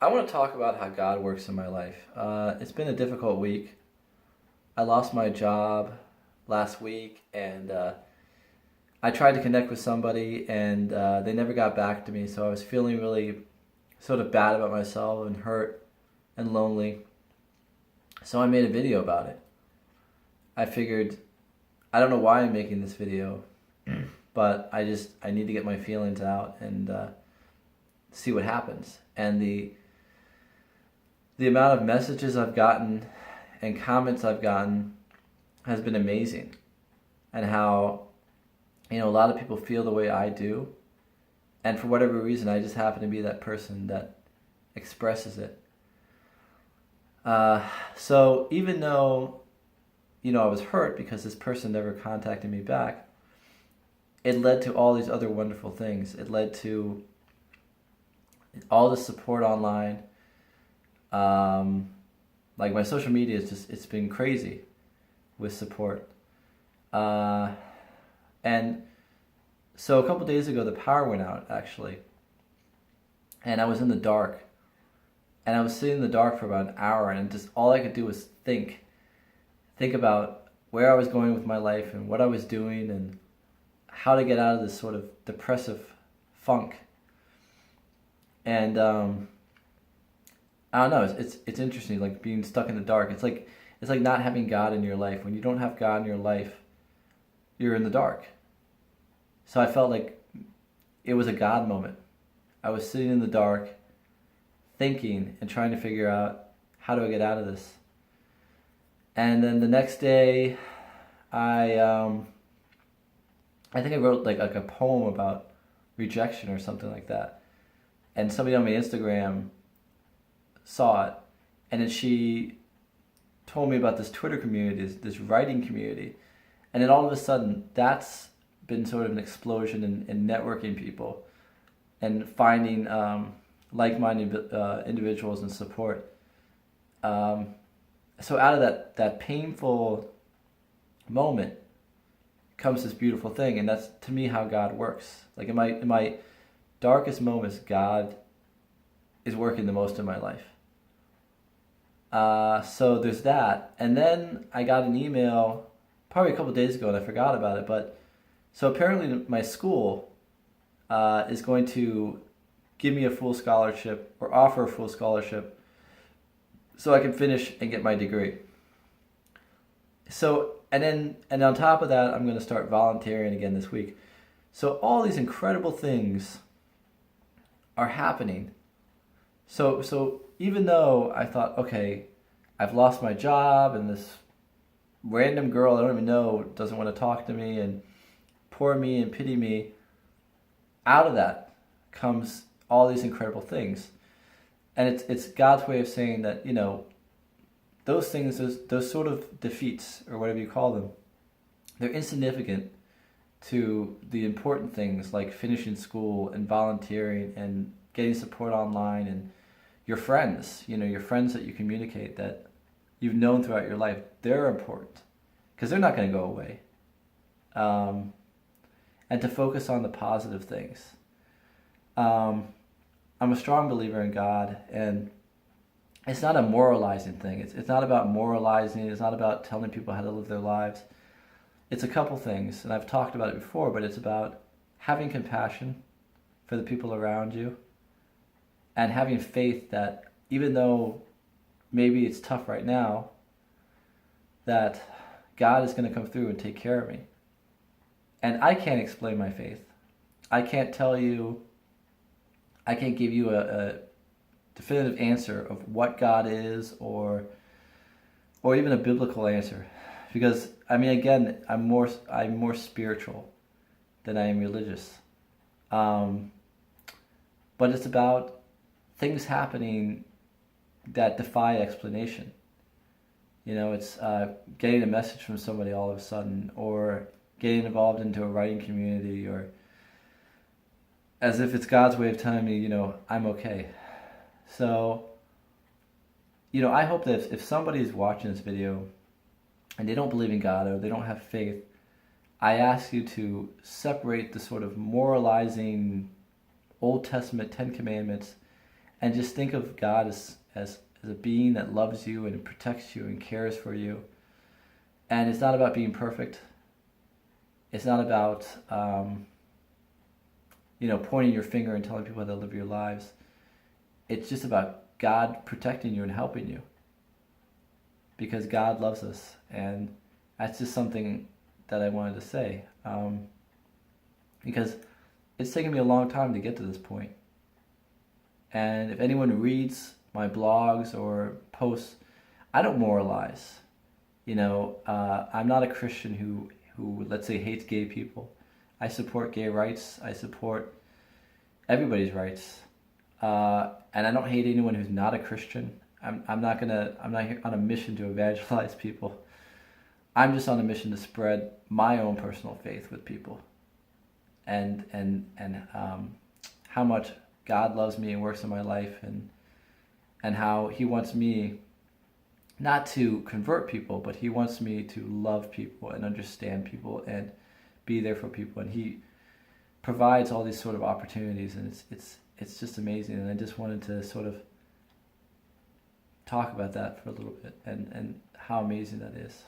I want to talk about how God works in my life. It's been a difficult week. I lost my job last week, and I tried to connect with somebody, and they never got back to me. So I was feeling really sort of bad about myself and hurt and lonely. So I made a video about it. I figured, I don't know why I'm making this video, but I need to get my feelings out and see what happens. And the amount of messages I've gotten and comments I've gotten has been amazing. And how, a lot of people feel the way I do. And for whatever reason, I just happen to be that person that expresses it. So even though, I was hurt because this person never contacted me back, it led to all these other wonderful things. It led to all the support online. Like my social media is it's been crazy with support. And so a couple days ago, the power went out actually, and I was in the dark, and I was sitting in the dark for about an hour, and just all I could do was think about where I was going with my life and what I was doing and how to get out of this sort of depressive funk. And I don't know. It's interesting, like being stuck in the dark. It's like not having God in your life. When you don't have God in your life, you're in the dark. So I felt like it was a God moment. I was sitting in the dark, thinking and trying to figure out how do I get out of this. And then the next day, I think I wrote like a poem about rejection or something like that. And somebody on my Instagram saw it, and then she told me about this Twitter community, this writing community, and then all of a sudden, that's been sort of an explosion in networking people and finding like-minded individuals and support. So out of that painful moment comes this beautiful thing, and that's to me how God works. Like in my darkest moments, God is working the most in my life. So there's that. And then I got an email probably a couple days ago and I forgot about it. But so apparently my school is going to give me a full scholarship or offer a full scholarship so I can finish and get my degree. So, and on top of that, I'm going to start volunteering again this week. So all these incredible things are happening. So even though I thought, okay, I've lost my job and this random girl I don't even know doesn't want to talk to me and poor me and pity me, out of that comes all these incredible things. And it's God's way of saying that, those things, those sort of defeats or whatever you call them, they're insignificant to the important things like finishing school and volunteering and getting support online and your friends, your friends that you communicate that you've known throughout your life, they're important because they're not going to go away. And to focus on the positive things. I'm a strong believer in God, and it's not a moralizing thing. It's not about moralizing. It's not about telling people how to live their lives. It's a couple things, and I've talked about it before, but it's about having compassion for the people around you and having faith that even though maybe it's tough right now, that God is going to come through and take care of me. And I can't explain my faith. I can't give you a definitive answer of what God is or even a biblical answer. Because, again, I'm more spiritual than I am religious. But it's about things happening that defy explanation. It's getting a message from somebody all of a sudden, or getting involved into a writing community, or as if it's God's way of telling me, I'm okay. So, I hope that if somebody is watching this video and they don't believe in God or they don't have faith, I ask you to separate the sort of moralizing Old Testament Ten Commandments and just think of God as a being that loves you and protects you and cares for you. And it's not about being perfect. It's not about pointing your finger and telling people how to live your lives. It's just about God protecting you and helping you, because God loves us. And that's just something that I wanted to say, because it's taken me a long time to get to this point. And if anyone reads my blogs or posts, I don't moralize. I'm not a Christian who let's say hates gay people. I support gay rights. I support everybody's rights, and I don't hate anyone who's not a Christian. I'm not here on a mission to evangelize people. I'm just on a mission to spread my own personal faith with people, and how much God loves me and works in my life, and how He wants me not to convert people, but He wants me to love people and understand people and be there for people. And He provides all these sort of opportunities, and it's just amazing. And I just wanted to sort of talk about that for a little bit, and how amazing that is.